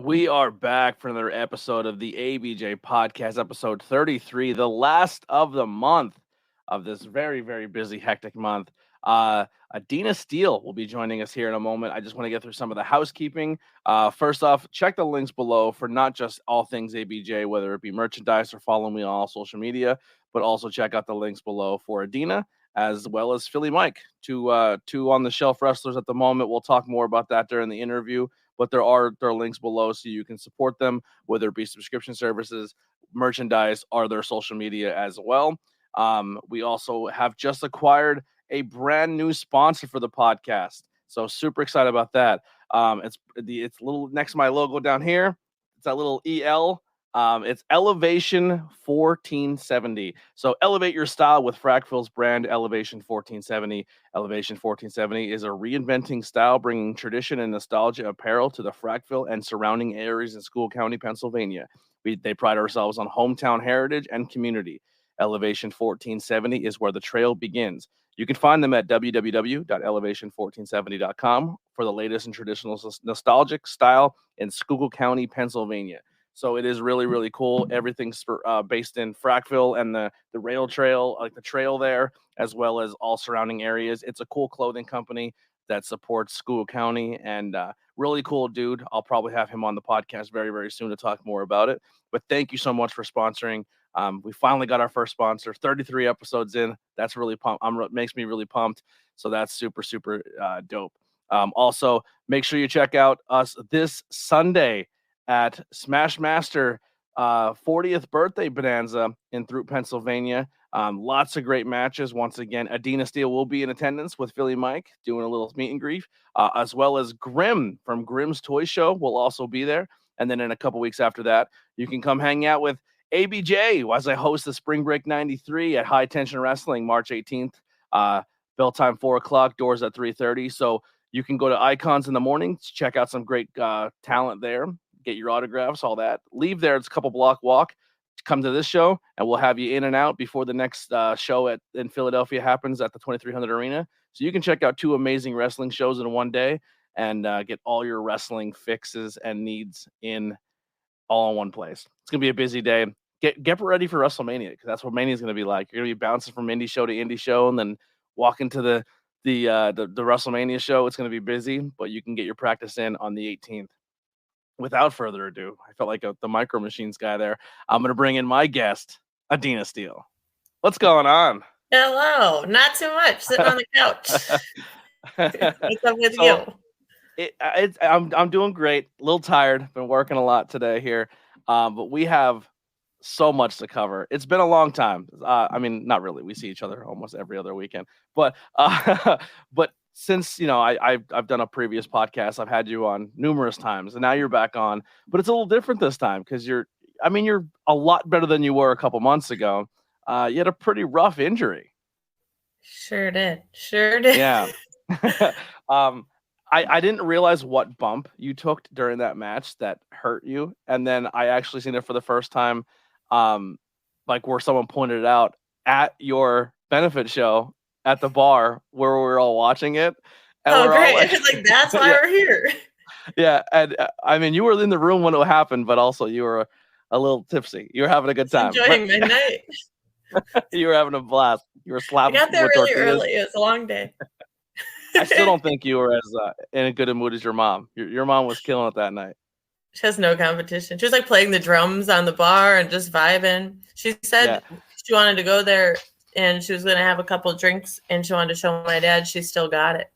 We are back for another episode of the ABJ Podcast, episode 33, the last of the month of this very, very busy, hectic month. Adena Steele will be joining us here in a moment. I just want to get through some of the housekeeping. First off, check the links below for not just all things ABJ, whether it be merchandise or follow me on all social media, but also check out the links below for Adena as well as Philly Mike, two on-the-shelf wrestlers at the moment. We'll talk more about that during the interview. But there are links below so you can support them, whether it be subscription services, merchandise, or their social media as well. We also have just acquired a brand new sponsor for the podcast. So super excited about that. It's a little next to my logo down here. It's that little EL. It's Elevation 1470. So elevate your style with Fracfield's brand Elevation 1470. Elevation 1470 is a reinventing style, bringing tradition and nostalgia apparel to the Frackville and surrounding areas in School County, Pennsylvania. They pride ourselves on hometown heritage and community. Elevation 1470 is where the trail begins. You can find them at www.elevation1470.com for the latest in traditional nostalgic style in Schuylkill County, Pennsylvania. So it is really, really cool. Everything's based in Frackville and the rail trail, like the trail there, as well as all surrounding areas. It's a cool clothing company that supports Schuylkill County, and really cool dude. I'll probably have him on the podcast very, very soon to talk more about it. But thank you so much for sponsoring. We finally got our first sponsor, 33 episodes in. That's really makes me really pumped. So that's super, super dope. Also, make sure you check out us this Sunday at Smashmaster 40th birthday bonanza in Throop, Pennsylvania. Lots of great matches. Once again, Adena Steele will be in attendance with Philly Mike doing a little meet and greet, as well as Grim from Grimm's Toy Show will also be there. And then in a couple weeks after that, you can come hang out with ABJ as I host the Spring Break 93 at High Tension Wrestling March 18th. Bell time 4 o'clock, doors at 3:30. So you can go to Icons in the morning to check out some great talent there. Get your autographs, all that. Leave there. It's a couple block walk. Come to this show, and we'll have you in and out before the next show in Philadelphia happens at the 2300 Arena. So you can check out 2 amazing wrestling shows in one day and get all your wrestling fixes and needs in all in one place. It's gonna be a busy day. Get ready for WrestleMania because that's what Mania is gonna be like. You're gonna be bouncing from indie show to indie show, and then walking to the WrestleMania show. It's gonna be busy, but you can get your practice in on the 18th. Without further ado, I felt like the Micro Machines guy there. I'm going to bring in my guest, Adena Steele. What's going on? Hello. Not too much. Sitting on the couch. What's up with you? I'm doing great. A little tired. Been working a lot today here. But we have so much to cover. It's been a long time. I mean, not really. We see each other almost every other weekend. But since, I've done a previous podcast, I've had you on numerous times, and now you're back on. But it's a little different this time because you're a lot better than you were a couple months ago. You had a pretty rough injury. Sure did. Yeah. I didn't realize what bump you took during that match that hurt you, and then I actually seen it for the first time, like where someone pointed it out at your benefit show at the bar where we were all watching it. And we're great. All like that's why we're here. Yeah. And I mean, you were in the room when it happened, but also you were a little tipsy. You were having a good time. Enjoying midnight. You were having a blast. You were slapping. I got there really early. It was a long day. I still don't think you were as in a good mood as your mom. Your mom was killing it that night. She has no competition. She was like playing the drums on the bar and just vibing. She said she wanted to go there and she was going to have a couple of drinks and she wanted to show my dad she still got it.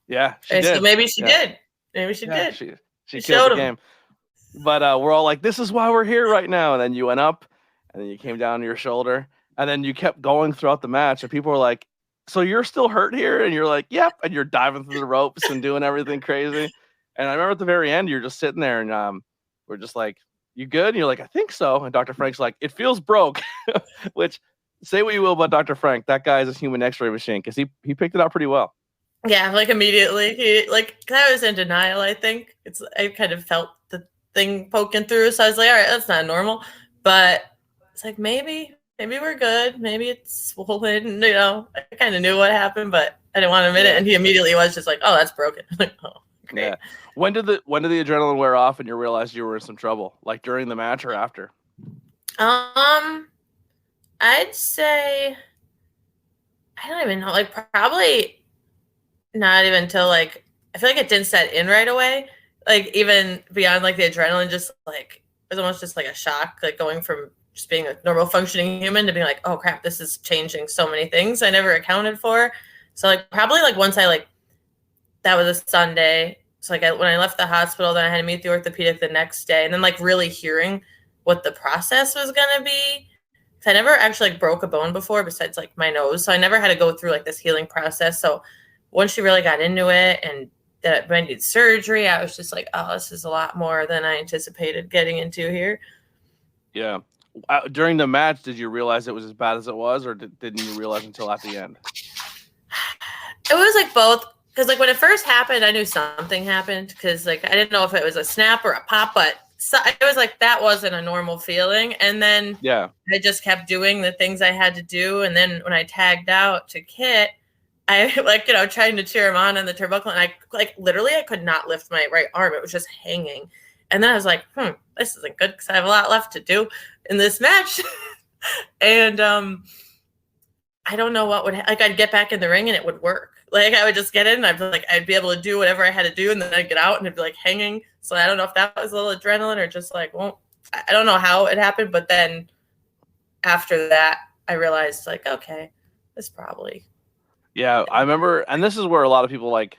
Yeah, she did. So maybe she did. Maybe she did. She killed the game. But we're all like, this is why we're here right now. And then you went up and then you came down to your shoulder and then you kept going throughout the match. And people were like, so you're still hurt here? And you're like, yep. And you're diving through the ropes and doing everything crazy. And I remember at the very end, you're just sitting there and we're just like, you good? And you're like, I think so. And Dr. Frank's like, it feels broke, which say what you will about Dr. Frank. That guy is a human x-ray machine because he picked it up pretty well. Yeah, like immediately. I was in denial, I think. I kind of felt the thing poking through. So I was like, all right, that's not normal. But it's like, maybe we're good. Maybe it's swollen. I kind of knew what happened, but I didn't want to admit it. And he immediately was just like, oh, that's broken. I'm like, oh, great. Yeah. When did the adrenaline wear off and you realized you were in some trouble? Like during the match or after? I'd say I don't even know. Like probably not even until like I feel like it didn't set in right away. Like even beyond like the adrenaline, just like it was almost just like a shock, like going from just being a normal functioning human to being like, oh crap, this is changing so many things I never accounted for. So like probably like once I like that was a Sunday. So like when I left the hospital, then I had to meet the orthopedic the next day, and then like really hearing what the process was gonna be. I never actually like broke a bone before besides like my nose. So I never had to go through like this healing process. So once she really got into it and that I needed surgery, I was just like, oh, this is a lot more than I anticipated getting into here. Yeah. During the match, did you realize it was as bad as it was, or didn't you realize until at the end? It was like both. Because like when it first happened, I knew something happened because like I didn't know if it was a snap or a pop, but it was like that wasn't a normal feeling. And then I just kept doing the things I had to do. And then when I tagged out to Kit, I like, trying to cheer him on in the turnbuckle. And I like literally I could not lift my right arm. It was just hanging. And then I was like, this isn't good because I have a lot left to do in this match. And I don't know what would like I'd get back in the ring and it would work. Like I would just get in and I'd be able to do whatever I had to do, and then I'd get out and it'd be like hanging. So I don't know if that was a little adrenaline or just like, well, I don't know how it happened, but then after that I realized like, okay, this probably. Yeah, I remember, and this is where a lot of people like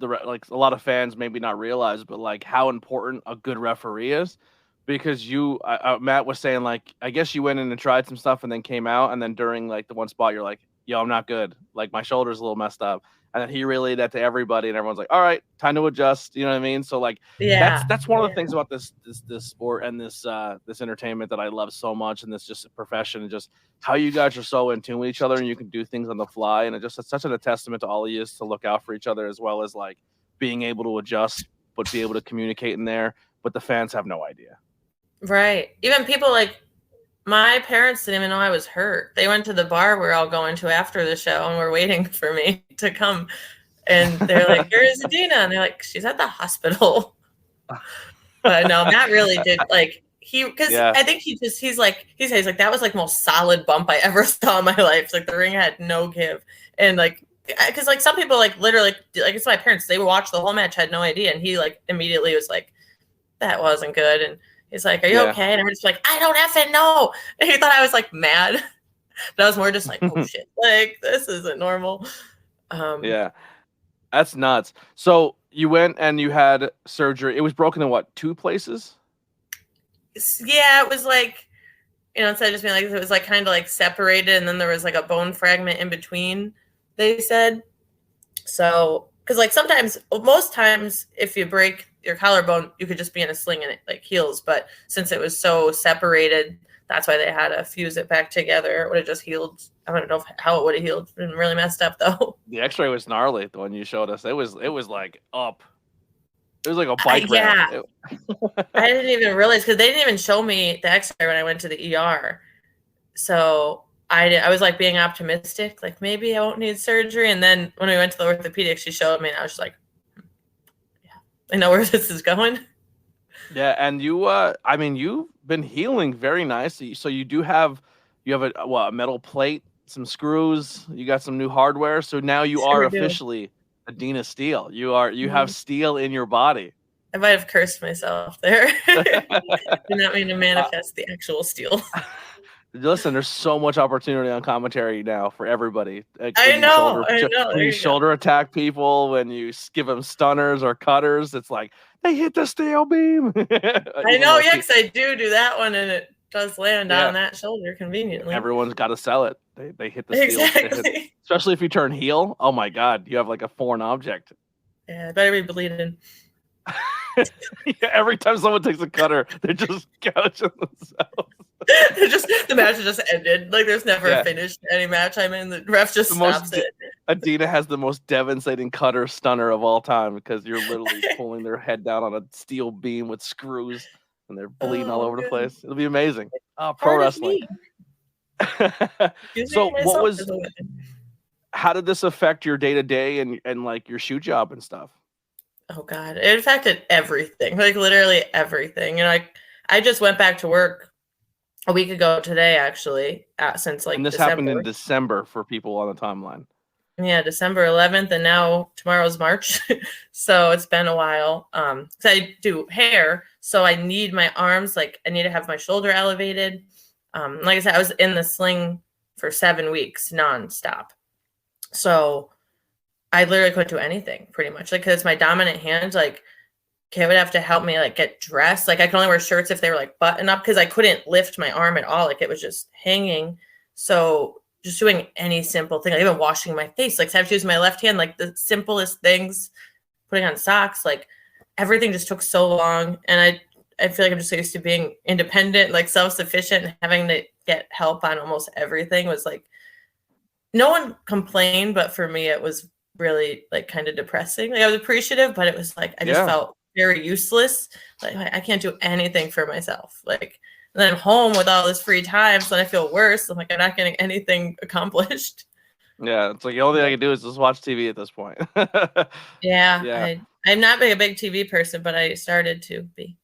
a lot of fans maybe not realize, but like how important a good referee is. Because Matt was saying like, I guess you went in and tried some stuff and then came out, and then during like the one spot you're like, yo, I'm not good. Like my shoulder's a little messed up. And then he relayed that to everybody, and everyone's like, all right, time to adjust. You know what I mean? So like, that's one of the things about this sport and this entertainment that I love so much, and this just profession, and just how you guys are so in tune with each other, and you can do things on the fly. And it's such a testament to all of you to look out for each other, as well as like being able to adjust, but be able to communicate in there. But the fans have no idea. Right. Even people like my parents didn't even know I was hurt. They went to the bar we're all going to after the show and were waiting for me to come. And they're like, here's Adena. And they're like, she's at the hospital. But no, Matt really did like I think he's like, that was like the most solid bump I ever saw in my life. It's like the ring had no give. And like, because like some people like literally like it's my parents, they watched the whole match, had no idea. And he like immediately was like, that wasn't good. And he's like, are you okay? And I'm just like, I don't effing know. And he thought I was like mad. But I was more just like, oh shit, like this isn't normal. Yeah, that's nuts. So you went and you had surgery. It was broken in what, 2 places? Yeah, it was like, instead of just being like, it was like kind of like separated, and then there was like a bone fragment in between, they said. So, because like most times, if you break your collarbone, you could just be in a sling and it like heals. But since it was so separated, that's why they had to fuse it back together. It would have just healed. I don't know how it would have healed. Been really messed up though. The X-ray was gnarly. The one you showed us, it was like up. It was like a bike ramp. I didn't even realize because they didn't even show me the X-ray when I went to the ER. So I was like being optimistic, like maybe I won't need surgery. And then when we went to the orthopedic, she showed me, and I was just like, I know where this is going. Yeah, and you, I mean, you've been healing very nicely. So you have a metal plate, some screws. You got some new hardware. So now you are officially Adena Steele. You have steel in your body. I might have cursed myself there. Did not mean to manifest the actual steel. Listen, there's so much opportunity on commentary now for everybody. I know. When you shoulder attack people, when you give them stunners or cutters, it's like, they hit the steel beam. I know, because I do that one, and it does land on that shoulder conveniently. Everyone's got to sell it. They hit the steel. Exactly. Especially if you turn heel. Oh, my God. You have like a foreign object. Yeah, better be bleeding. Every time someone takes a cutter, they're just gouging themselves. The match just ended. Like there's never a finish to any match I'm in. The ref just stops it. Adena has the most devastating cutter stunner of all time because you're literally pulling their head down on a steel beam with screws, and they're bleeding all over the place. It'll be amazing. Pro wrestling. So how did this affect your day-to-day and like your shoe job and stuff? Oh God, it affected everything, like literally everything. And I just went back to work a week ago today, actually, since like And this happened in December. December for people on the timeline. Yeah, December 11th, and now tomorrow's March, so it's been a while. So I do hair, so I need my arms, like I need to have my shoulder elevated. Like I said, I was in the sling for 7 weeks nonstop, so I literally couldn't do anything pretty much. Like, because my dominant hand, like, Kay would have to help me like get dressed. Like, I could only wear shirts if they were like button up because I couldn't lift my arm at all. Like, it was just hanging. So just doing any simple thing, like even washing my face, like I have to use my left hand, like the simplest things, putting on socks, like everything just took so long. And I feel like I'm just used to being independent, like self-sufficient, and having to get help on almost everything was like, no one complained, but for me, it was really like kind of depressing. Like I was appreciative, but it was like, I just felt very useless. Like I can't do anything for myself. Like, and then I'm home with all this free time, so then I feel worse. I'm like, I'm not getting anything accomplished. Yeah, it's like the only thing I can do is just watch TV at this point. Yeah. I'm not a big TV person, but I started to be.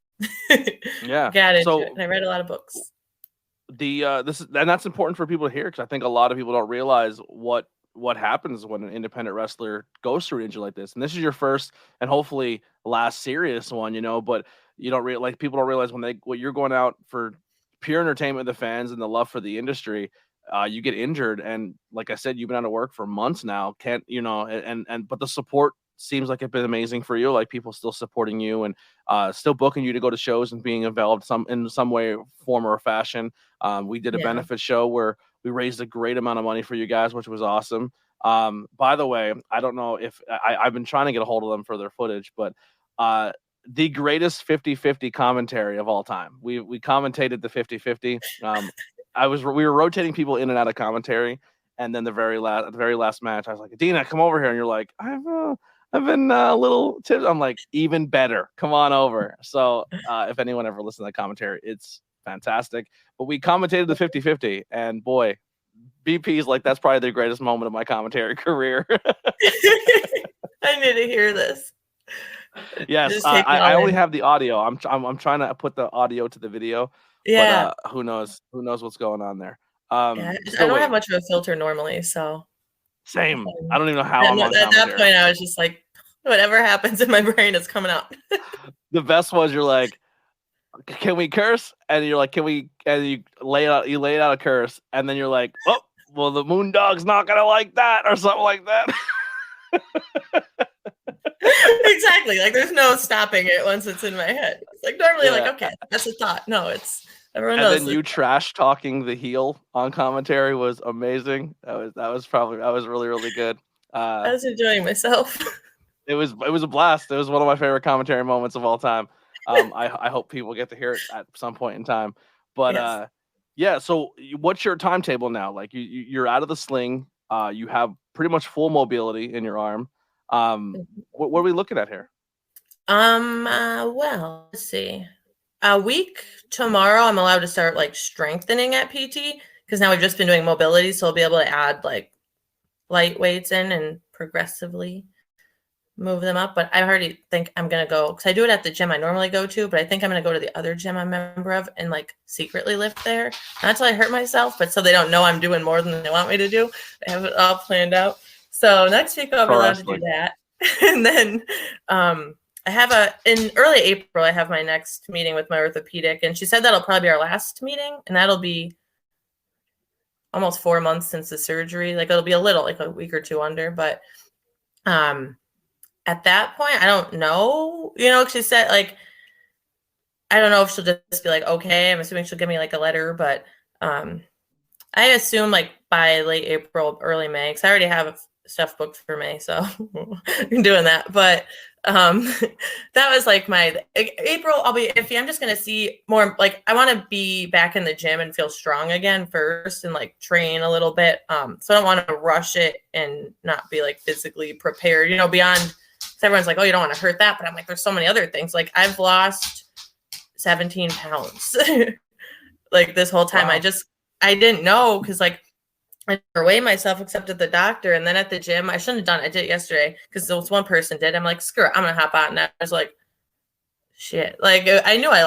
Yeah. Got into it. And I read a lot of books. That's important for people to hear, because I think a lot of people don't realize what happens when an independent wrestler goes through an injury like this. And this is your first and hopefully last serious one, but you don't people don't realize when you're going out for pure entertainment of the fans and the love for the industry, you get injured. And like I said, you've been out of work for months now. But the support seems like it's been amazing for you. Like people still supporting you and still booking you to go to shows and being involved in some way, form, or fashion. We did a benefit show where we raised a great amount of money for you guys, which was awesome. By the way, I don't know if I've been trying to get a hold of them for their footage, but the greatest 50-50 commentary of all time. We commentated the 50-50. We were rotating people in and out of commentary, and then the very last match, I was like, Adena, come over here, and you're like, I've been a little tipped. I'm like, even better, come on over. So if anyone ever listened to that commentary, it's fantastic. But we commentated the 50-50, and boy, BP's like, that's probably the greatest moment of my commentary career. I need to hear this. Yes, I only have the audio. I'm trying to put the audio to the video. Yeah. But who knows what's going on there. I don't have much of a filter normally, so same. I don't even know how I'm on at that point I was just like, whatever happens in my brain is coming out. The best was you're like, can we curse? And you're like, can we? And you lay out a curse, and then you're like, oh, well, the Moondog's not gonna like that, or something like that. Exactly. Like there's no stopping it once it's in my head. It's like normally like, okay, that's a thought. No, it's everyone knows. And then you trash talking the heel on commentary was amazing. That was really, really good. I was enjoying myself. It was a blast. It was one of my favorite commentary moments of all time. I hope people get to hear it at some point in time. But yes. So what's your timetable now? Like you're out of the sling. You have pretty much full mobility in your arm. What are we looking at here? Well, let's see. A week tomorrow, I'm allowed to start like strengthening at PT because now we've just been doing mobility, so I'll be able to add like light weights in and progressively move them up. But I already think I'm gonna go because I do it at the gym I normally go to, but I think I'm gonna go to the other gym I'm a member of and like secretly lift there. Not until I hurt myself, but so they don't know I'm doing more than they want me to do. I have it all planned out. So next week I'll be allowed to do that. And then I have in early April, I have my next meeting with my orthopedic, and she said that'll probably be our last meeting, and that'll be almost 4 months since the surgery. Like it'll be a little, like a week or two under, but at that point, I don't know, she said like, I don't know if she'll just be like, okay, I'm assuming she'll give me like a letter, but I assume like by late April, early May, because I already have stuff booked for May, so I'm doing that. But that was like my April. I'll be iffy. I'm just gonna see more. Like I want to be back in the gym and feel strong again first, and like train a little bit. So I don't want to rush it and not be like physically prepared. Beyond. Everyone's like, oh, you don't want to hurt that, but I'm like, there's so many other things. Like I've lost 17 pounds like this whole time. Wow. I didn't know because like I never weigh myself except at the doctor. And then at the gym, I shouldn't have done it. I did it yesterday because this one person did. I'm like, screw it, I'm going to hop out. And I was like, shit. Like, I knew I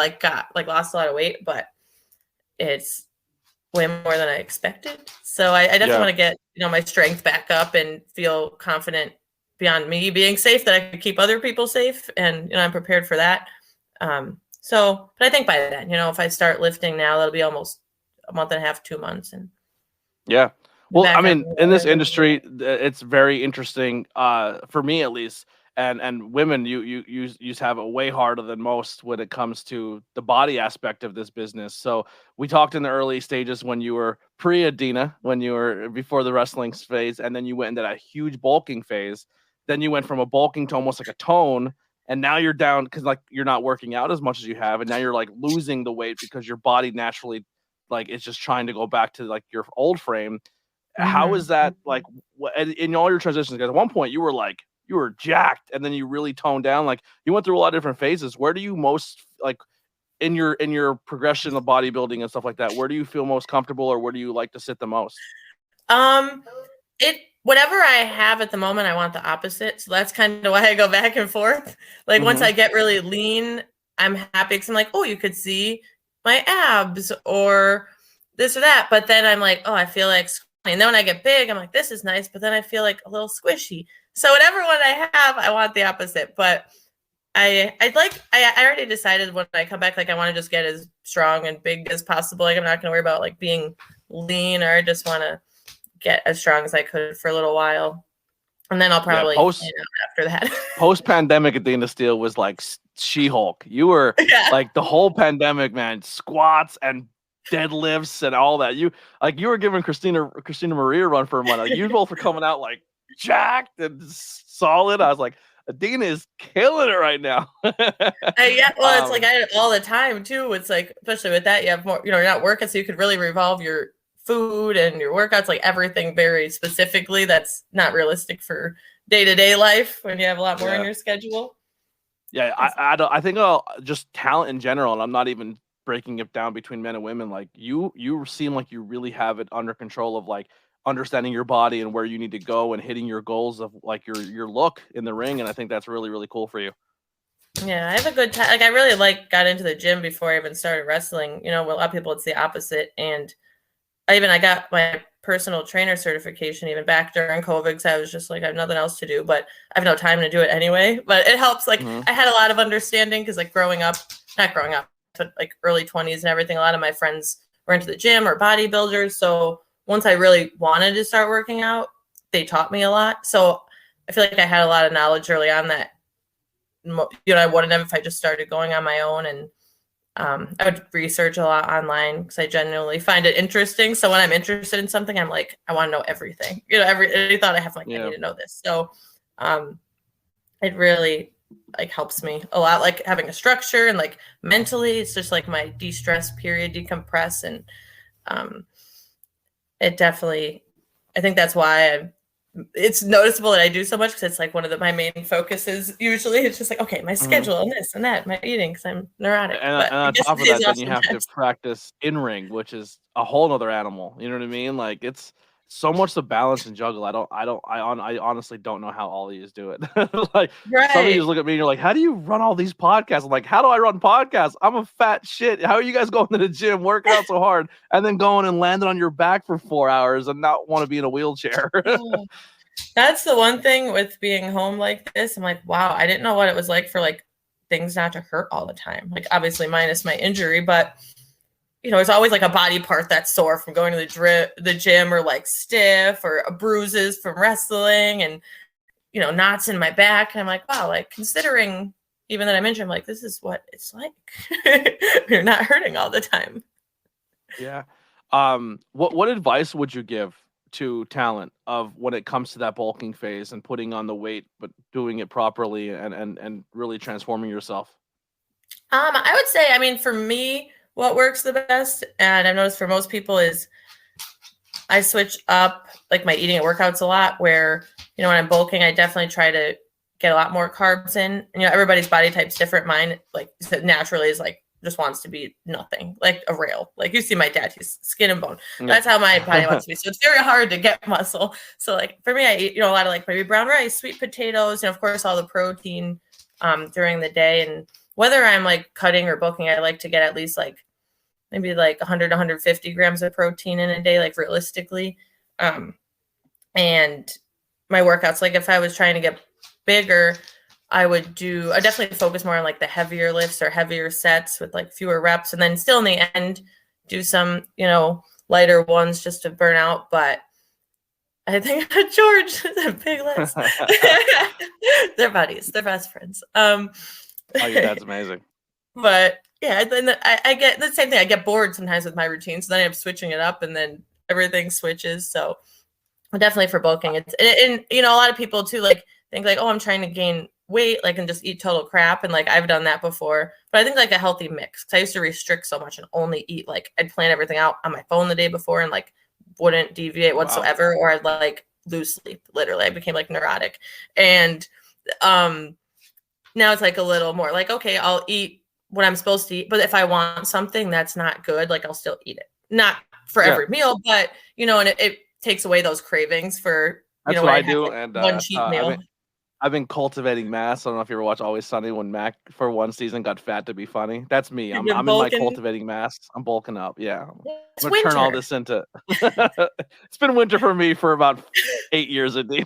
lost a lot of weight, but it's way more than I expected. So I definitely want to get, my strength back up and feel confident beyond me being safe that I could keep other people safe. And, I'm prepared for that. But I think by then, if I start lifting now, that'll be almost a month and a half, 2 months. And yeah. Well, I mean, in this industry, it's very interesting, for me at least. And women, you have it way harder than most when it comes to the body aspect of this business. So we talked in the early stages when you were pre-Adena, when you were before the wrestling phase, and then you went into that huge bulking phase. Then you went from a bulking to almost like a tone, and now you're down because like you're not working out as much as you have, and now you're like losing the weight because your body naturally like it's just trying to go back to like your old frame. How is that like in all your transitions? Because at one point you were jacked, and then you really toned down. Like you went through a lot of different phases. Where do you most like in your progression of bodybuilding and stuff like that? Where do you feel most comfortable, or where do you like to sit the most? Whatever I have at the moment, I want the opposite. So that's kind of why I go back and forth. Like once I get really lean, I'm happy because I'm like, oh, you could see my abs or this or that. But then I'm like, oh, I feel like, and then when I get big, I'm like, this is nice. But then I feel like a little squishy. So whatever one I have, I want the opposite. But I already decided when I come back, like I want to just get as strong and big as possible. Like I'm not going to worry about like being lean, or I just want to get as strong as I could for a little while. And then I'll probably after that. Post-pandemic, Adena Steele was like She-Hulk. You were like the whole pandemic, man, squats and deadlifts and all that. You were giving Christina Marie a run for a month. Like, you both were coming out like jacked and solid. I was like, Adena is killing it right now. It's like I all the time too. It's like, especially with that, you have more, you're not working, so you could really revolve your food and your workouts, like everything very specifically. That's not realistic for day-to-day life when you have a lot more in your schedule. Yeah, I think just talent in general, and I'm not even breaking it down between men and women. Like you seem like you really have it under control of like understanding your body and where you need to go and hitting your goals of like your look in the ring. And I think that's really, really cool for you. Yeah, I have a good time. Like I really got into the gym before I even started wrestling. A lot of people, it's the opposite. And I got my personal trainer certification even back during COVID because I was just like, I have nothing else to do, but I have no time to do it anyway. But it helps. Like I had a lot of understanding because like not growing up, but like early 20s and everything, a lot of my friends were into the gym or bodybuilders. So once I really wanted to start working out, they taught me a lot. So I feel like I had a lot of knowledge early on that, I wouldn't have if I just started going on my own. And I would research a lot online because I genuinely find it interesting. So when I'm interested in something, I'm like, I want to know everything. Every thought I have, like, I need to know this. So it really helps me a lot, like having a structure and like mentally, it's just like my de-stress period, decompress. And it definitely, I think that's why it's noticeable that I do so much because it's like one of my main focuses. Usually it's just like, okay, my schedule and this and that, my eating, because I'm neurotic. And on top of that, then you have to practice in ring, which is a whole nother animal. You know what I mean? Like it's so much to balance and juggle. I honestly don't know how all these do it. Like some of you just look at me and you're like, how do you run all these podcasts? I'm like, how do I run podcasts? I'm a fat shit. How are you guys going to the gym, working out so hard, and then going and landing on your back for 4 hours and not want to be in a wheelchair? That's the one thing with being home like this. I'm like, wow, I didn't know what it was like for like things not to hurt all the time. Like obviously minus my injury, but it's always like a body part that's sore from going to the gym or like stiff or bruises from wrestling and, knots in my back. And I'm like, wow, like considering even that I'm injured, I'm like, this is what it's like. You're not hurting all the time. Yeah. What advice would you give to talent of when it comes to that bulking phase and putting on the weight, but doing it properly and really transforming yourself? I would say, for me, what works the best, and I've noticed for most people, is I switch up like my eating and workouts a lot where, when I'm bulking, I definitely try to get a lot more carbs in. And, everybody's body type's different. Mine, like you said, naturally is like just wants to be nothing, like a rail. Like you see my dad, he's skin and bone. That's how my body wants to be. So it's very hard to get muscle. So like for me, I eat, a lot of like maybe brown rice, sweet potatoes, and of course all the protein during the day. And whether I'm like cutting or bulking, I like to get at least like maybe like 100, 150 grams of protein in a day, like realistically. And my workouts, like if I was trying to get bigger, I definitely focus more on like the heavier lifts or heavier sets with like fewer reps, and then still in the end do some, lighter ones just to burn out. But I think George is a big list. They're buddies. They're best friends. Oh, your dad's amazing. But yeah, then I get the same thing. I get bored sometimes with my routine, so then I end up switching it up, and then everything switches. So definitely for bulking, and a lot of people too like think like, oh, I'm trying to gain weight, like, and just eat total crap, and like I've done that before. But I think like a healthy mix, because I used to restrict so much and only eat, like I'd plan everything out on my phone the day before and like wouldn't deviate whatsoever. Wow. Or I'd like lose sleep. Literally, I became like neurotic. And now it's like a little more like, okay, I'll eat what I'm supposed to eat, but if I want something that's not good, like I'll still eat it. Not for every meal, but and it takes away those cravings for that's what I do. Like and one cheat meal. I've been cultivating mass. I don't know if you ever watch Always Sunny when Mac for one season got fat to be funny. That's me. I'm in my cultivating mass. I'm bulking up. Yeah. I'm gonna turn all this into it's been winter for me for about 8 years, Indy.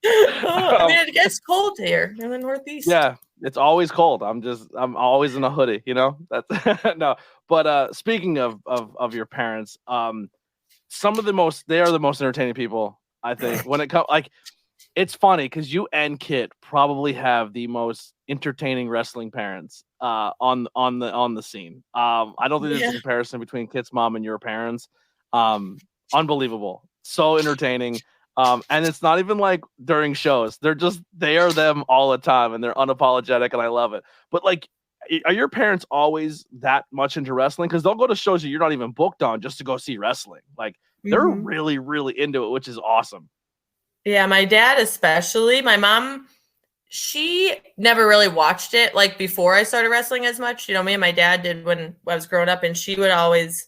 It gets cold here in the Northeast. Yeah, it's always cold. I'm always in a hoodie, That's no. But speaking of your parents, they are the most entertaining people, I think. When it comes, like, it's funny because you and Kit probably have the most entertaining wrestling parents on the scene. I don't think there's a comparison between Kit's mom and your parents. Unbelievable, so entertaining. And it's not even like during shows. They are them all the time, and they're unapologetic, and I love it. But like, are your parents always that much into wrestling? Because they'll go to shows that you're not even booked on just to go see wrestling. Like, they're really, really into it, which is awesome. Yeah, my dad especially. My mom, she never really watched it like before I started wrestling as much. Me and my dad did when I was growing up, and she would always,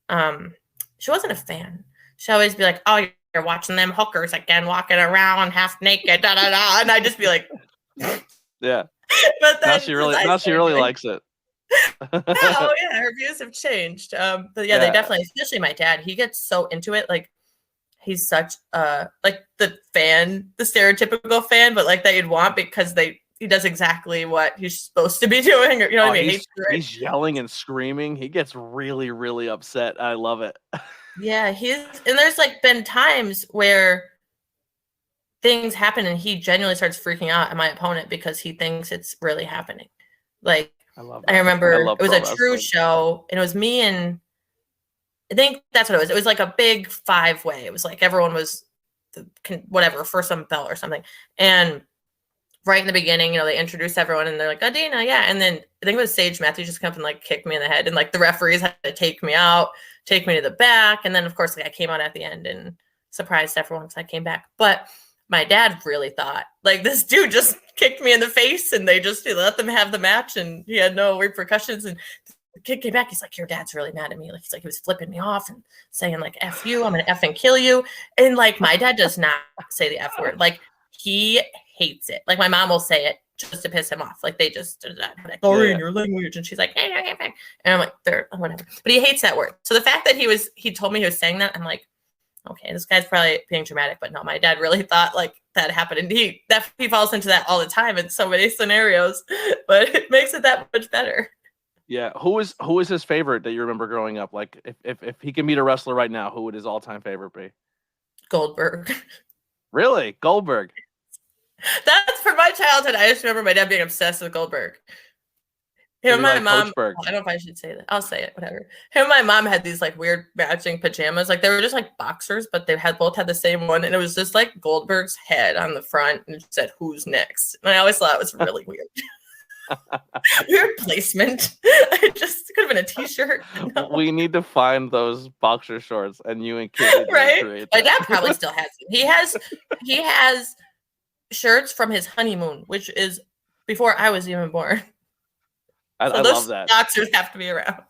she wasn't a fan. She'd always be like, oh, you're watching them hookers again, walking around half naked, da da da, and I'd just be like, yeah. But then she really likes it. Oh yeah, her views have changed. But yeah, they definitely, especially my dad, he gets so into it. Like, he's such like the stereotypical fan, but like that you'd want, because he does exactly what he's supposed to be doing. Or, what I mean? He's yelling and screaming. He gets really, really upset. I love it. Yeah, and there's like been times where things happen and he genuinely starts freaking out at my opponent because he thinks it's really happening. Like, I remember it was a true show, and it was me and I think that's what it was. It was like a big 5-way. It was like everyone was for some belt or something. And right in the beginning, they introduced everyone, and they're like, Adena, yeah. And then I think it was Sage Matthews just come up and like kicked me in the head, and like the referees had to take me out, take me to the back. And then of course, like, I came out at the end and surprised everyone because I came back. But my dad really thought like this dude just kicked me in the face, and they just let them have the match, and he had no repercussions. And the kid came back. He's like, your dad's really mad at me. Like, he's like, he was flipping me off and saying like, F you, I'm going to effing kill you. And like, my dad does not say the F word. Like, he hates it. Like, my mom will say it just to piss him off. Like, they just, like, sorry in your language. And she's like, and I'm like, whatever. But he hates that word. So the fact that he told me he was saying that, I'm like, okay, this guy's probably being dramatic. But no, my dad really thought like that happened. And he falls into that all the time in so many scenarios, but it makes it that much better. Yeah. Who is his favorite that you remember growing up? Like, if he can meet a wrestler right now, who would his all-time favorite be? Goldberg. Really? Goldberg? That's for my childhood. I just remember my dad being obsessed with Goldberg. Him and my mom, I don't know if I should say that. I'll say it, whatever. Him and my mom had these like weird matching pajamas. Like, they were just like boxers, but they both had the same one. And it was just like Goldberg's head on the front, and it said, who's next? And I always thought it was really weird. Weird placement. It just could have been a t-shirt. No. We need to find those boxer shorts, and you and Kit right. My dad probably still has them. He has shirts from his honeymoon, which is before I was even born. I those love that. boxers have to be around.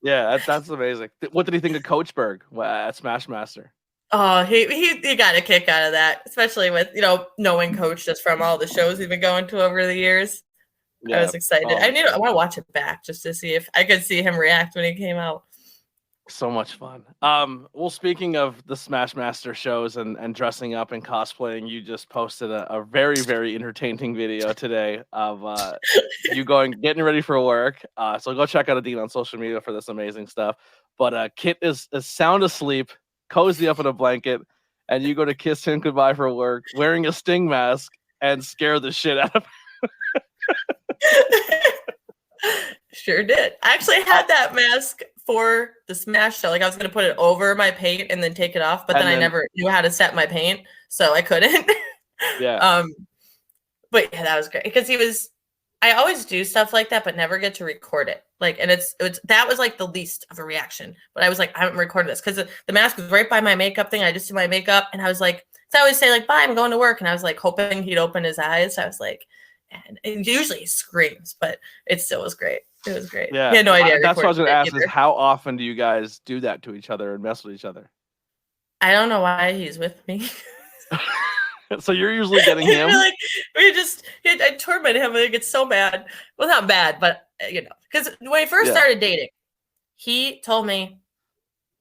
Yeah, that's amazing. What did he think of Coachberg at Smashmaster? Oh, he got a kick out of that, especially with, knowing Coach just from all the shows we've been going to over the years. Yeah. I was excited. I want to watch it back just to see if I could see him react when he came out. So much fun. Well, speaking of the Smashmaster shows and dressing up and cosplaying, you just posted a very, very entertaining video today of you getting ready for work. So go check out Adena on social media for this amazing stuff. But Kit is sound asleep, cozy up in a blanket, and you go to kiss him goodbye for work, wearing a Sting mask, and scare the shit out of him. Sure did. I actually had that mask for the Smash show. Like I was going to put it over my paint and then take it off, but then I never knew how to set my paint, so I couldn't. Yeah. But yeah, that was great because I always do stuff like that, but never get to record it. Like, and that was like the least of a reaction. But I was like, I haven't recorded this because the mask was right by my makeup thing. I just did my makeup, and I was like, so I always say like, bye, I'm going to work, and I was like hoping he'd open his eyes. So I was like, and usually he screams, but it still was great. It was great. Yeah, he had no idea. That's what I was going to ask: is how often do you guys do that to each other and mess with each other? I don't know why he's with me. So you're usually getting him. Like I torment him and he gets so mad. Well, not bad, but because when I first started dating, he told me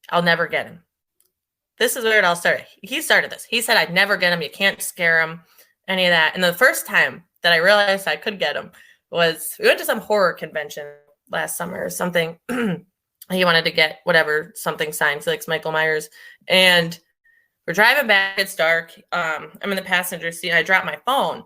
I'll never get him. This is where it all started. He started this. He said I'd never get him. You can't scare him, any of that. And the first time that I realized I could get him was we went to some horror convention last summer or something. He wanted to get something signed. He likes Michael Myers. And we're driving back. It's dark. I'm in the passenger seat. And I dropped my phone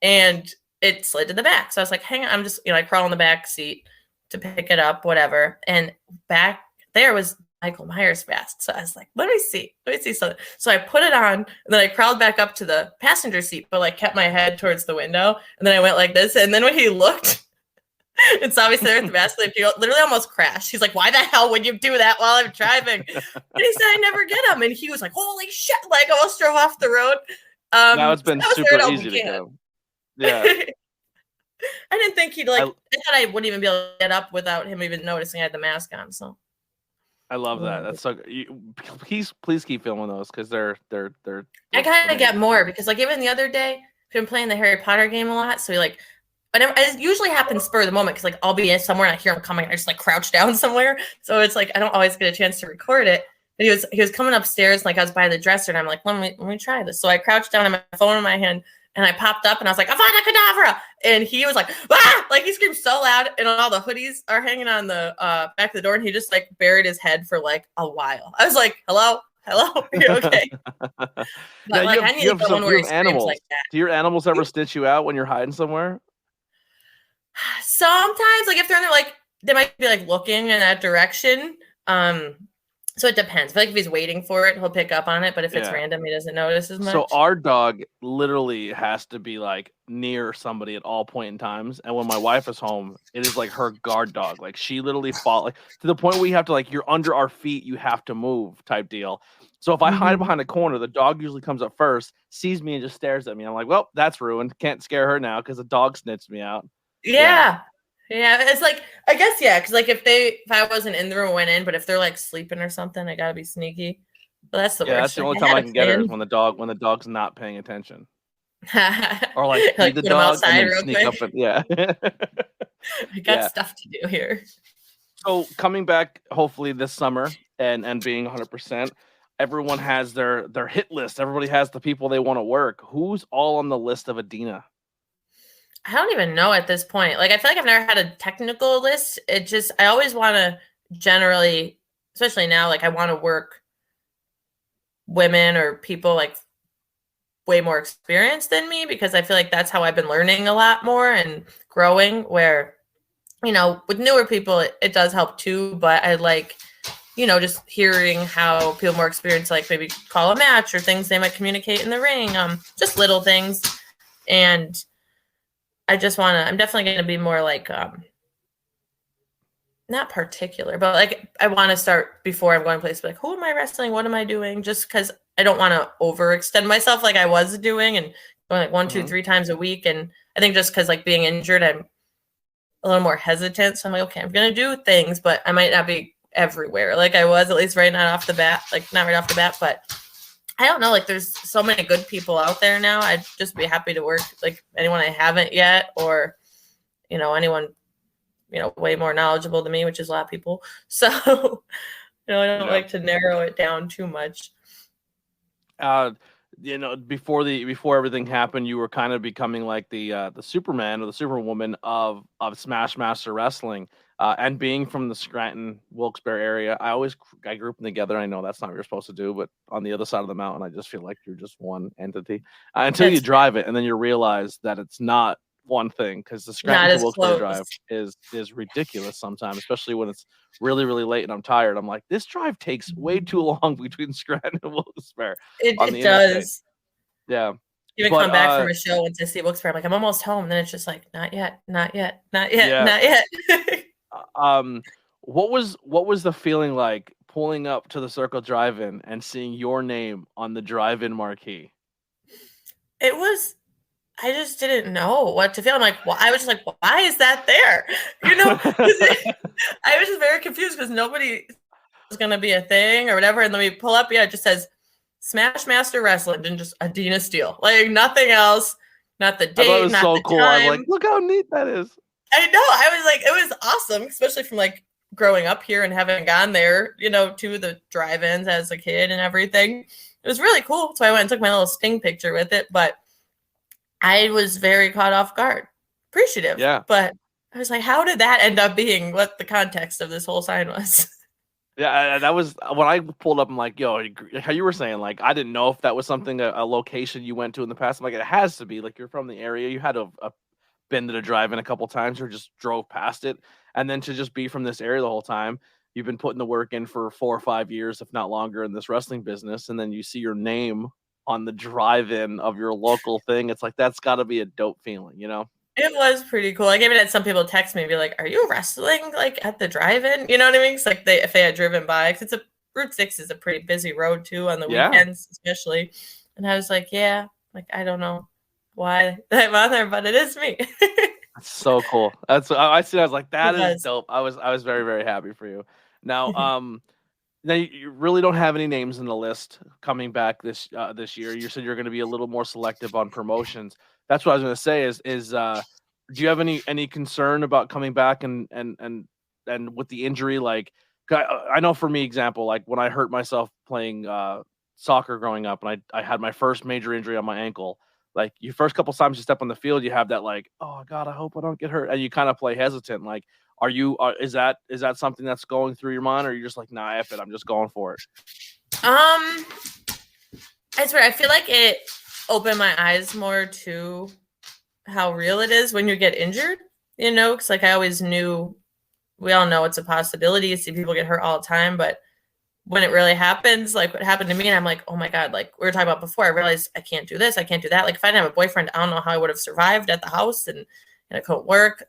and it slid to the back. So I was like, hang on. I'm just, I crawl in the back seat to pick it up, whatever. And back there was Michael Myers mask. So I was like, let me see something. So I put it on and then I crawled back up to the passenger seat, but like kept my head towards the window. And then I went like this. And then when he looked and saw me there at the mask, he literally almost crashed. He's like, why the hell would you do that while I'm driving? And he said, I never get him. And he was like, holy shit, like almost drove off the road. Now it's been super easy to go. Yeah. I didn't think he'd I thought I wouldn't even be able to get up without him even noticing I had the mask on. So I love that. That's so. Please keep filming those because they're. I gotta get more because like even the other day, I've been playing the Harry Potter game a lot. So it usually happens spur of the moment because like I'll be somewhere and I hear him coming. I just like crouch down somewhere. So it's like I don't always get a chance to record it. But he was coming upstairs like I was by the dresser and I'm like let me try this. So I crouched down and my phone in my hand. And I popped up and I was like, Avada Kedavra. And he was like, ah! Like he screamed so loud and all the hoodies are hanging on the back of the door. And he just like buried his head for like a while. I was like, hello? Are you okay? But like, I need to go one where he screams like that. Do your animals ever stitch you out when you're hiding somewhere? Sometimes, like if they're in there, like they might be like looking in that direction. So it depends. I feel like if he's waiting for it, he'll pick up on it. But if it's random, he doesn't notice as much. So our dog literally has to be like near somebody at all point in times. And when my wife is home, it is like her guard dog. Like she literally like to the point where you have to like you're under our feet, you have to move type deal. So if I hide behind a corner, the dog usually comes up first, sees me, and just stares at me. I'm like, well, that's ruined. Can't scare her now because the dog snitched me out. Yeah, it's like I guess because like if I wasn't in the room, went in, but if they're like sleeping or something, I gotta be sneaky. But that's the worst. That's the only time I can get her is when the dog's not paying attention, or like feed the dog and then sneak up. I got stuff to do here. So coming back, hopefully this summer and being 100%, everyone has their hit list. Everybody has the people they want to work. Who's all on the list of Adena? I don't even know at this point. Like, I feel like I've never had a technical list. I always want to generally, especially now, like I want to work women or people like way more experienced than me because I feel like that's how I've been learning a lot more and growing where, with newer people, it does help too. But I like, just hearing how people more experienced, like maybe call a match or things they might communicate in the ring, just little things. And I'm definitely going to be more like, not particular, but like I want to start before I'm going places, like, who am I wrestling? What am I doing? Just because I don't want to overextend myself like I was doing and going like 1, 2, 3 times a week. And I think just because like being injured, I'm a little more hesitant. So I'm like, okay, I'm going to do things, but I might not be everywhere like I was, at least not right off the bat. But I don't know, like there's so many good people out there now. I'd just be happy to work like anyone I haven't yet, or, anyone, way more knowledgeable than me, which is a lot of people. So, I don't like to narrow it down too much. Before everything happened, you were kind of becoming like the Superman or the Superwoman of Smash Master Wrestling. And being from the Scranton, Wilkes-Barre area, I group them together. I know that's not what you're supposed to do, but on the other side of the mountain, I just feel like you're just one entity until you drive it, and then you realize that it's not one thing, because the Scranton to Wilkes-Barre drive is ridiculous sometimes, especially when it's really, really late and I'm tired. I'm like, this drive takes way too long between Scranton and Wilkes-Barre. It does. Interstate. Yeah. Even come back from a show once I see Wilkes-Barre, I'm like, I'm almost home. And then it's just like, not yet. What was the feeling like pulling up to the Circle Drive-In and seeing your name on the drive-in marquee? It was, I just didn't know what to feel. I'm like, I was just like, why is that there? I was just very confused because nobody was going to be a thing or whatever. And then we pull up, it just says Smash Master Wrestling and just Adena Steele. Like nothing else, not the date, it was not so the cool. time. I'm like, look how neat that is. I know. I was like, it was awesome, especially from like growing up here and having gone there, to the drive-ins as a kid and everything. It was really cool. So I went and took my little sting picture with it, but I was very caught off guard, appreciative. Yeah. But I was like, how did that end up being what the context of this whole sign was? Yeah, that was when I pulled up. I'm like, yo, how you were saying, like, I didn't know if that was something, a location you went to in the past. I'm like, it has to be. Like, you're from the area. You had to have been to the drive-in a couple times or just drove past it. And then to just be from this area the whole time, you've been putting the work in for 4 or 5 years, if not longer, in this wrestling business. And then you see your name on the drive-in of your local thing. It's like, that's got to be a dope feeling, It was pretty cool. Like, even had some people text me and be like, are you wrestling like at the drive-in? You know what I mean? It's like if they had driven by, because Route 6 is a pretty busy road too on the weekends, especially. And I was like, yeah, like, I don't know why I'm on there, but it is me. That's so cool. I was like, that is dope. I was very, very happy for you. Now, now you really don't have any names in the list coming back this year. You said you're going to be a little more selective on promotions. That's what I was going to say is do you have any concern about coming back and with the injury? Like, I know for me, example, like when I hurt myself playing soccer growing up, and I had my first major injury on my ankle. Like, your first couple times you step on the field, you have that like, oh God, I hope I don't get hurt, and you kind of play hesitant. Like, is that something that's going through your mind, or you're just like, nah, F it, I'm just going for it? I swear, I feel like it opened my eyes more to how real it is when you get injured. Because like I always knew, we all know it's a possibility. You see people get hurt all the time, but when it really happens, like what happened to me, and I'm like, oh my God, like we were talking about before, I realized I can't do this, I can't do that. Like if I didn't have a boyfriend, I don't know how I would have survived at the house, and it couldn't work.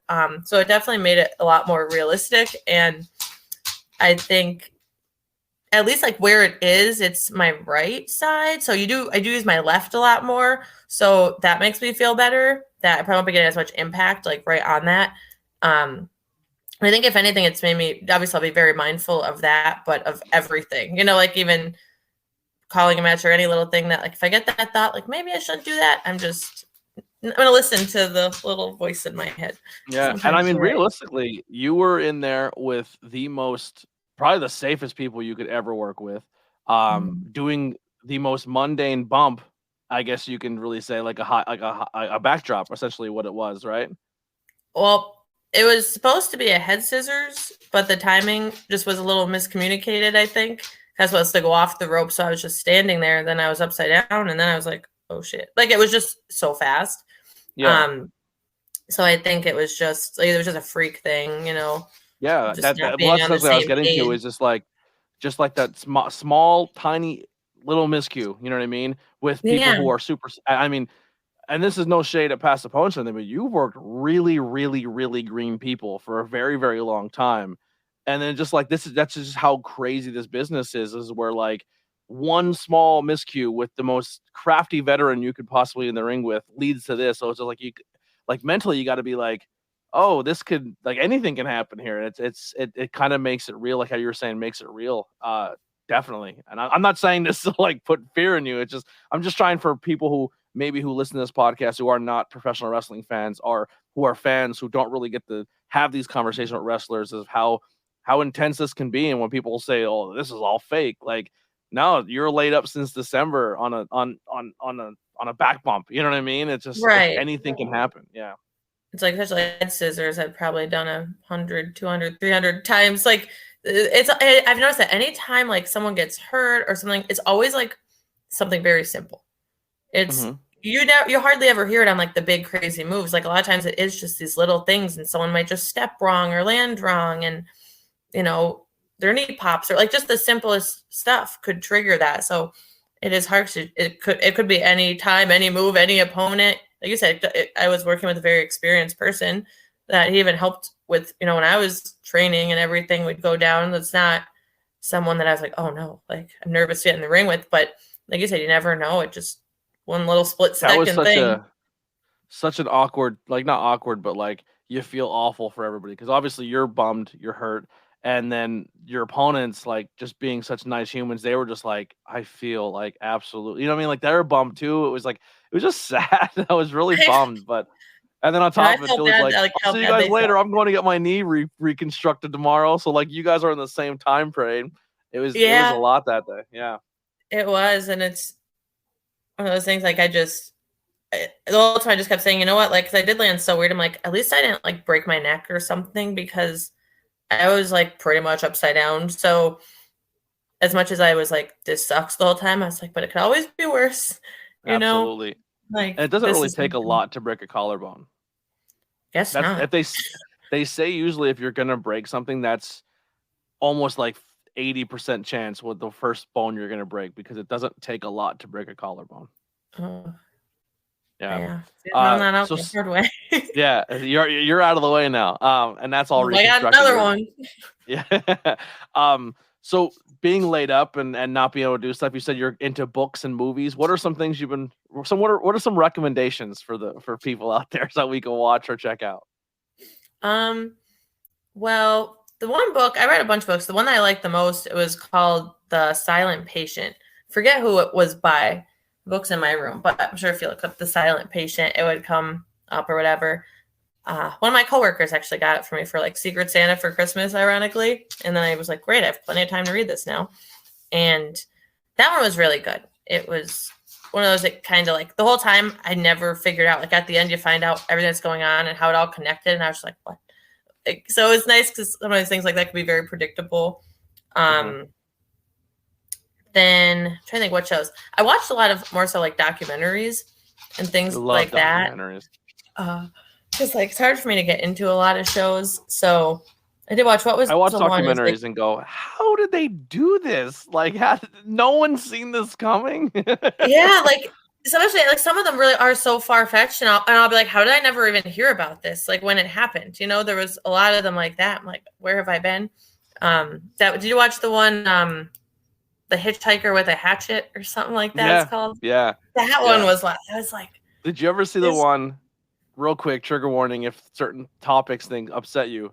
So it definitely made it a lot more realistic. And I think at least like where it is, it's my right side. So I do use my left a lot more. So that makes me feel better that I probably won't be getting as much impact like right on that. I think if anything, it's made me, obviously I'll be very mindful of that, but of everything, like even calling a match or any little thing that like, if I get that thought, like maybe I shouldn't do that, I'm going to listen to the little voice in my head. Yeah. Sometimes, and I mean, realistically, you were in there with probably the safest people you could ever work with, doing the most mundane bump, I guess you can really say, like a backdrop, essentially what it was, right? Well, it was supposed to be a head scissors, but the timing just was a little miscommunicated, I think. I was supposed to go off the rope, so I was just standing there, and then I was upside down, and then I was like, oh shit. Like it was just so fast. Yeah. So I think it was just a freak thing, Yeah, that's what I was getting to, is just like that small, tiny little miscue, you know what I mean? With people who are super, I mean, and this is no shade at past opponents or anything, but you worked really, really, really green people for a very, very long time. And then just like that's just how crazy this business is where like one small miscue with the most crafty veteran you could possibly in the ring with leads to this. So it's just like mentally you got to be like, oh, this could like anything can happen here. It kind of makes it real, like how you were saying, makes it real. Definitely. And I'm not saying this to like put fear in you. It's just I'm just trying for people who listen to this podcast who are not professional wrestling fans or who are fans who don't really get to have these conversations with wrestlers of how intense this can be. And when people say, "Oh, this is all fake," like, no, you're laid up since December on a back bump. You know what I mean? It's just Right. anything can happen. Yeah. It's like, especially head scissors, I've probably done 100, 200, 300 times. Like, I've noticed that anytime like someone gets hurt or something, it's always like something very simple. It's you hardly ever hear it on like the big crazy moves. Like a lot of times it is just these little things, and someone might just step wrong or land wrong, and their knee pops, or like just the simplest stuff could trigger that. So it is hard to. It could be any time, any move, any opponent. Like you said, I was working with a very experienced person that he even helped with, when I was training and everything would go down. That's not someone that I was like, oh no, like I'm nervous to get in the ring with. But like you said, you never know. It just one little split second thing. Such an awkward, like not awkward, but like you feel awful for everybody because obviously you're bummed, you're hurt. And then your opponents, like just being such nice humans, they were just like, I feel like absolutely, you know what I mean? Like they were bummed too. It was just sad. I was really bummed, and then on top of it, Philly's like, I'll see you guys later. I'm going to get my knee reconstructed tomorrow. So like you guys are in the same time frame. It was a lot that day. Yeah, it was, and it's one of those things. Like the whole time I just kept saying, you know what? Like, because I did land so weird. I'm like, at least I didn't like break my neck or something because I was like pretty much upside down. So as much as I was like, this sucks the whole time, I was like, but it could always be worse. Absolutely. Like, and it doesn't really take a lot to break a collarbone. Guess not. If they say usually if you're gonna break something, that's almost like 80% chance with the first bone you're gonna break because it doesn't take a lot to break a collarbone. Yeah. Not out the hard way. Yeah, you're out of the way now. And that's all reconstructed. I got another one. Yeah. So being laid up and not being able to do stuff, you said you're into books and movies. What are some things what are some recommendations for people out there so we can watch or check out? Well, the one book, I read a bunch of books. The one that I liked the most, it was called The Silent Patient. Forget who it was by. Books in my room, but I'm sure if you look up The Silent Patient, it would come up or whatever. One of my coworkers actually got it for me for like Secret Santa for Christmas, ironically. And then I was like, great, I have plenty of time to read this now. And that one was really good. It was one of those that kind of like the whole time I never figured out, like at the end you find out everything that's going on and how it all connected. And I was like, what? So it's nice because some of those things like that could be very predictable. Then I'm trying to think what shows. I watched a lot of more so like documentaries and things like that. Because like it's hard for me to get into a lot of shows. So I did watch I watched documentaries and go, how did they do this? Like, no one's seen this coming? Yeah, like especially like some of them really are so far-fetched, and I'll be like, how did I never even hear about this? Like when it happened, there was a lot of them like that. I'm like, where have I been? Did you watch the one The Hitchhiker with a Hatchet or something like that? It's called. Yeah. That one was like, did you ever see the one, real quick, trigger warning if certain topics things upset you?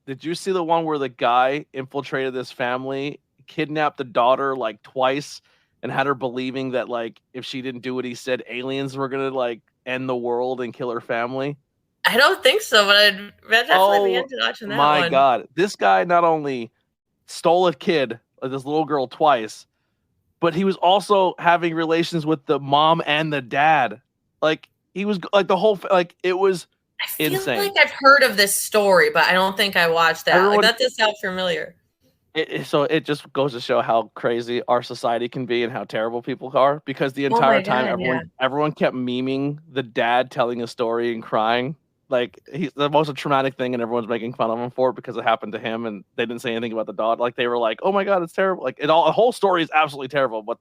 Did you see the one where the guy infiltrated this family, kidnapped the daughter like twice, and had her believing that like if she didn't do what he said, aliens were gonna like end the world and kill her family? I don't think so, but I'd definitely be into watching that one. My God. This guy not only stole a kid, this little girl, twice, but he was also having relations with the mom and the dad. Like he was like the whole, like it was insane. I feel like I've heard of this story, but I don't think I watched that. That does sound familiar. So it just goes to show how crazy our society can be and how terrible people are, because the entire time everyone kept memeing the dad telling a story and crying. Like he's the most traumatic thing, and everyone's making fun of him for it because it happened to him, and they didn't say anything about the dog. Like they were like, "Oh my God, it's terrible!" Like the whole story is absolutely terrible, but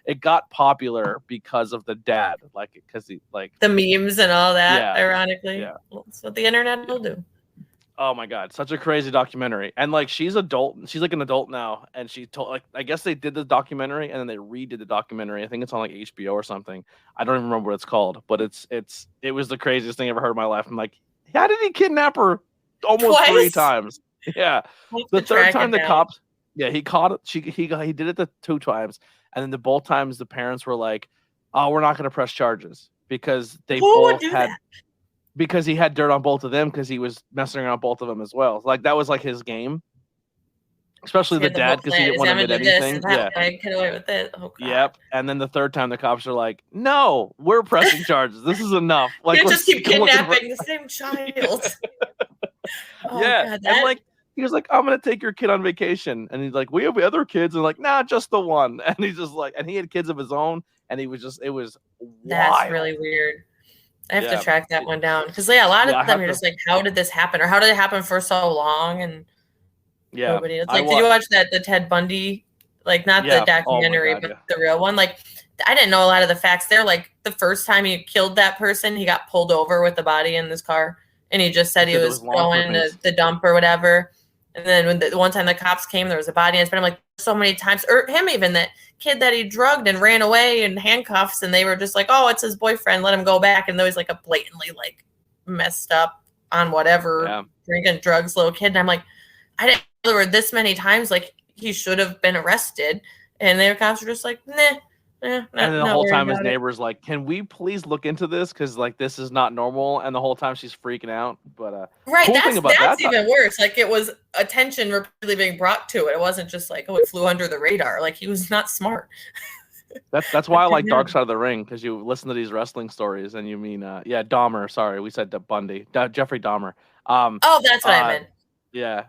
it got popular because of the dad, like because he like the memes and all that. Ironically, that's what the internet will do. Oh my God, such a crazy documentary. And like she's adult, she's like an adult now, and she told like I guess they did the documentary and then they redid the documentary. I think it's on like HBO or something. I don't even remember what it's called, but it was the craziest thing I ever heard in my life. I'm like, how did he kidnap her almost 3 times? Yeah. The third time the cops, he caught it. He did it the 2 times. And then both times the parents were like, oh, we're not going to press charges because they both had, because he had dirt on both of them because he was messing around both of them as well. Like that was like his game. Especially the dad, because he didn't want to admit anything. Yeah, I get away with it. Oh, yep. And then the third time, the cops are like, "No, we're pressing charges. This is enough. Like, you just keep kidnapping the same child." God, and like he was like, "I'm gonna take your kid on vacation," and he's like, "We have other kids," and like, "Nah, just the one." And he's just like, and he had kids of his own, and he was just, it was That's wild. really weird. I have to track that one down because a lot of them are just like, "How did this happen?" or "How did it happen for so long?" And nobody. It's like, did you watch the Ted Bundy, like not the documentary, but the real one? Like, I didn't know a lot of the facts there. Like the first time he killed that person, he got pulled over with the body in this car, and he just said he was going to the dump or whatever. And then when the one time the cops came, there was a body in his bed. I'm like, so many times, or him even, that kid that he drugged and ran away in handcuffs, and they were just like, oh, it's his boyfriend, let him go back. And there was like a blatantly like messed up on whatever drinking drugs little kid. And I'm like, I didn't know there were this many times like he should have been arrested, and their cops were just like, nah. And then the whole time his neighbor's like, can we please look into this? Because like this is not normal. And the whole time she's freaking out. But right, that's even worse. Like it was attention repeatedly being brought to it. It wasn't just like, oh, it flew under the radar. Like he was not smart. That's why I like Dark Side of the Ring, because you listen to these wrestling stories and you mean Dahmer. Sorry, we said Bundy. Jeffrey Dahmer. That's what I meant. Yeah,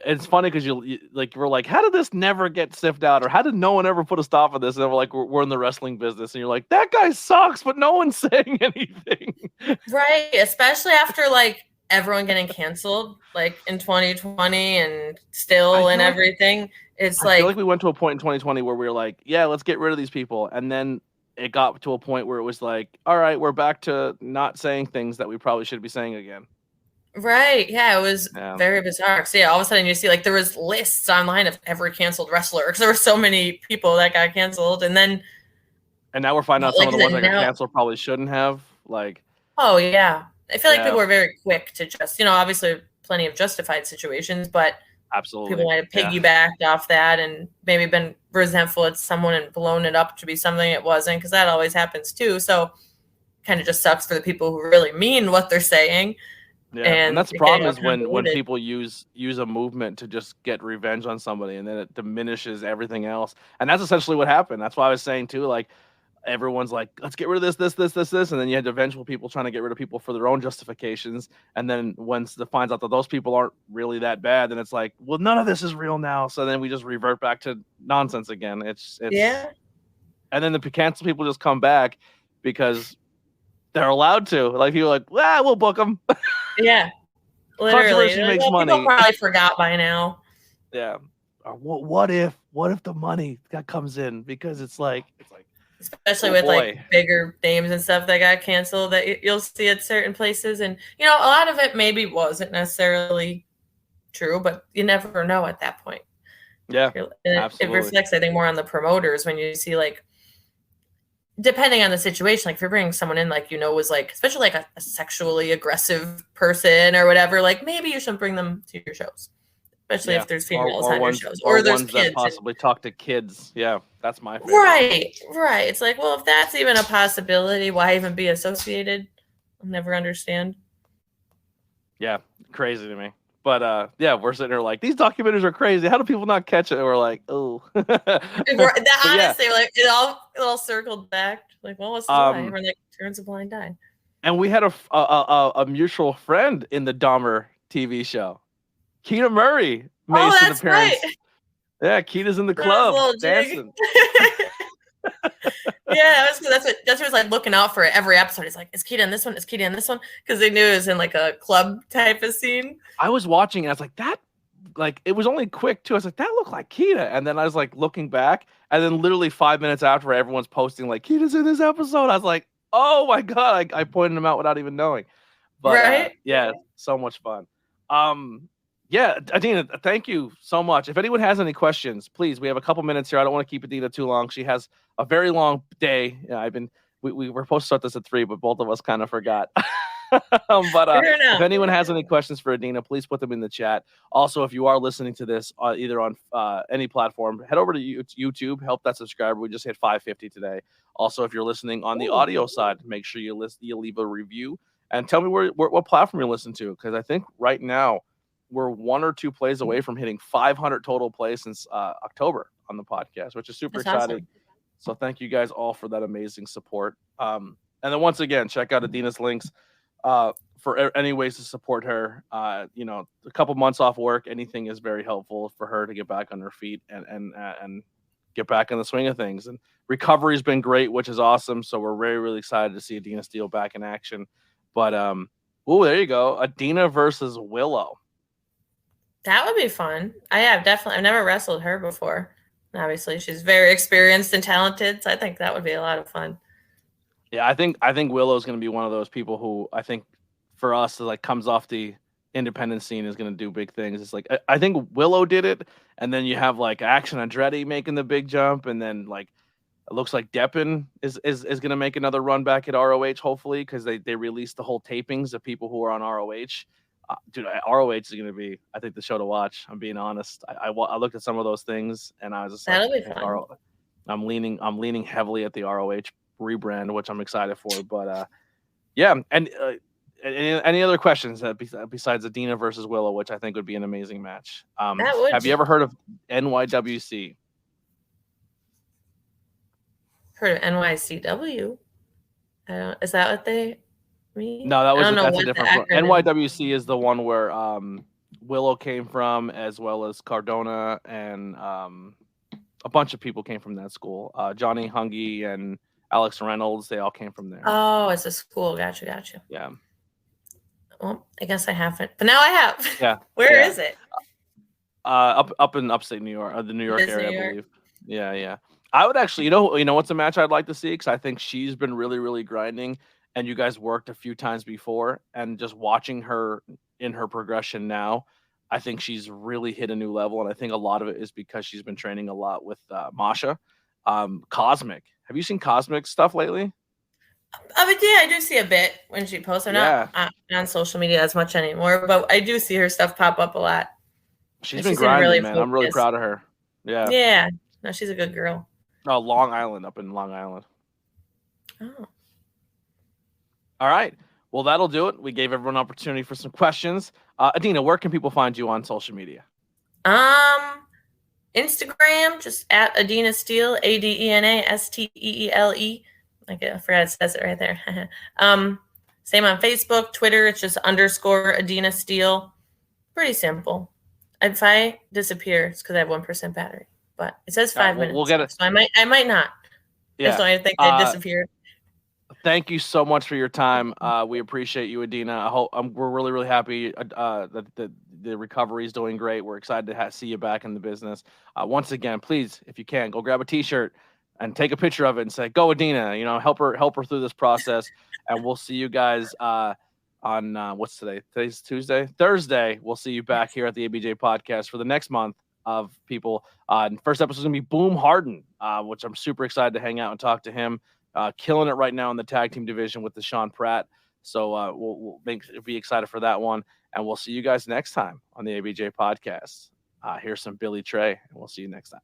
it's funny because we're like, how did this never get sniffed out, or how did no one ever put a stop to this? And we're like, we're in the wrestling business, and you're like, that guy sucks, but no one's saying anything. Right, especially after like everyone getting canceled, like in 2020 and still and everything. It's I feel like we went to a point in 2020 where we were like, yeah, let's get rid of these people, and then it got to a point where it was like, all right, we're back to not saying things that we probably should be saying again. Right. Yeah, it was very bizarre. So all of a sudden you see like there was lists online of every canceled wrestler because there were so many people that got canceled, and now we're finding out some of the ones that got canceled probably shouldn't have. Like, oh yeah, I feel like people were very quick to just, obviously plenty of justified situations, but absolutely people might have piggybacked off that and maybe been resentful at someone and blown it up to be something it wasn't, because that always happens too. So kind of just sucks for the people who really mean what they're saying. Yeah, and that's the problem is when people use a movement to just get revenge on somebody, and then it diminishes everything else. And that's essentially what happened. That's why I was saying too, like everyone's like, let's get rid of this, and then you had vengeful people trying to get rid of people for their own justifications. And then once it finds out that those people aren't really that bad, then it's like, well, none of this is real now. So then we just revert back to nonsense again. It's And then the cancel people just come back because they're allowed to. Like people are like, we'll book them. Yeah, literally. Controversy makes money. People probably forgot by now. Yeah. What if the money that comes in, because it's like especially with like bigger names and stuff that got canceled that you'll see at certain places, and a lot of it maybe wasn't necessarily true, but you never know at that point. Yeah, it reflects, I think, more on the promoters when you see like, depending on the situation, like if you're bringing someone in, like, was like, especially like a sexually aggressive person or whatever, like maybe you shouldn't bring them to your shows, especially if there's females on your shows, or there's ones kids that possibly talk to kids. Yeah, that's my favorite. Right. It's like, well, if that's even a possibility, why even be associated? I'll never understand. Yeah, crazy to me. But we're sitting there like, these documentaries are crazy. How do people not catch it? And we're like, oh. Honestly, like it all circled back. Like, well, what's the lie? Everyone like turns a blind eye. And we had a mutual friend in the Dahmer TV show. Keita Murray made an appearance. Right. Yeah, Keita's in the club dancing. Yeah, that's what was like looking out for every episode. He's like, is Keita in this one? Is Keita in this one? Because they knew it was in like a club type of scene. I was watching and I was like, that, like, it was only quick too. I was like, that looked like Keita. And then I was like looking back, and then literally 5 minutes after, everyone's posting like, Keita's in this episode. I was like, oh my God. I pointed him out without even knowing. But so much fun. Adena, thank you so much. If anyone has any questions, please, we have a couple minutes here. I don't want to keep Adena too long. She has a very long day. We were supposed to start this at 3, but both of us kind of forgot. But Fair if enough. anyone has any questions for Adena, please put them in the chat. Also, if you are listening to this either on any platform, head over to YouTube, help that subscriber. We just hit 550 today. Also, if you're listening on the audio side, make sure you leave a review and tell me what platform you're listening to, because I think right now we're 1 or 2 plays away from hitting 500 total plays since October on the podcast, which is super exciting. Awesome. So thank you guys all for that amazing support. And then once again, check out Adena's links for any ways to support her. A couple months off work, anything is very helpful for her to get back on her feet and get back in the swing of things. And recovery's been great, which is awesome. So we're really, really excited to see Adena Steele back in action. But there you go, Adena versus Willow. That would be fun. I've never wrestled her before. Obviously, she's very experienced and talented, so I think that would be a lot of fun. Yeah, I think Willow's going to be one of those people who I think for us comes off the independent scene is going to do big things. It's like I think Willow did it, and then you have Action Andretti making the big jump, and then it looks like Deppen is going to make another run back at ROH, hopefully, because they released the whole tapings of people who are on ROH. Dude, ROH is going to be, I think, the show to watch. I'm being honest. I looked at some of those things, and I was just that'll be fun. I'm leaning heavily at the ROH rebrand, which I'm excited for. But yeah, and any other questions besides Adena versus Willow, which I think would be an amazing match. Have you ever heard of NYWC? Heard of NYCW? Is that what they mean? No, that's a different one. NYWC is the one where Willow came from, as well as Cardona, and a bunch of people came from that school. Johnny Hungy and Alex Reynolds, they all came from there. Oh, it's a school. Gotcha. Yeah. Well, I guess I haven't, but now I have. Yeah. Where is it? Up in upstate New York, the New York area, I believe. Yeah. I would actually, you know what's a match I'd like to see, because I think she's been really, really grinding, and you guys worked a few times before, and just watching her in her progression now, I think she's really hit a new level, and I think a lot of it is because she's been training a lot with Masha. Cosmic. Have you seen Cosmic stuff lately? But yeah, I do see a bit when she posts. I'm not on social media as much anymore, but I do see her stuff pop up a lot. She's been grinding, really man. I'm really proud of her. Yeah. Yeah. No, she's a good girl. Oh, Long Island, up in Long Island. Oh. All right. Well, that'll do it. We gave everyone an opportunity for some questions. Adena, where can people find you on social media? Instagram, just at Adena Steele, ADENA STEELE. I forgot it says it right there. Same on Facebook, Twitter. It's just _ Adena Steele. Pretty simple. If I disappear, it's because I have 1% battery. But it says 5 minutes. We'll get it. So I might not. Yeah. So I think I disappeared. Thank you so much for your time. We appreciate you, Adena. I hope we're really, really happy that the recovery is doing great. We're excited to see you back in the business. Once again, please, if you can, go grab a T-shirt and take a picture of it and say, "Go, Adena." Help her through this process. And we'll see you guys on what's today? Today's Tuesday. Thursday. We'll see you back here at the ABJ Podcast for the next month of people. First episode is gonna be Boom Harden, which I'm super excited to hang out and talk to him. Killing it right now in the tag team division with the Sean Pratt. So we'll be excited for that one. And we'll see you guys next time on the ABJ Podcast. Here's some Billy Trey, and we'll see you next time.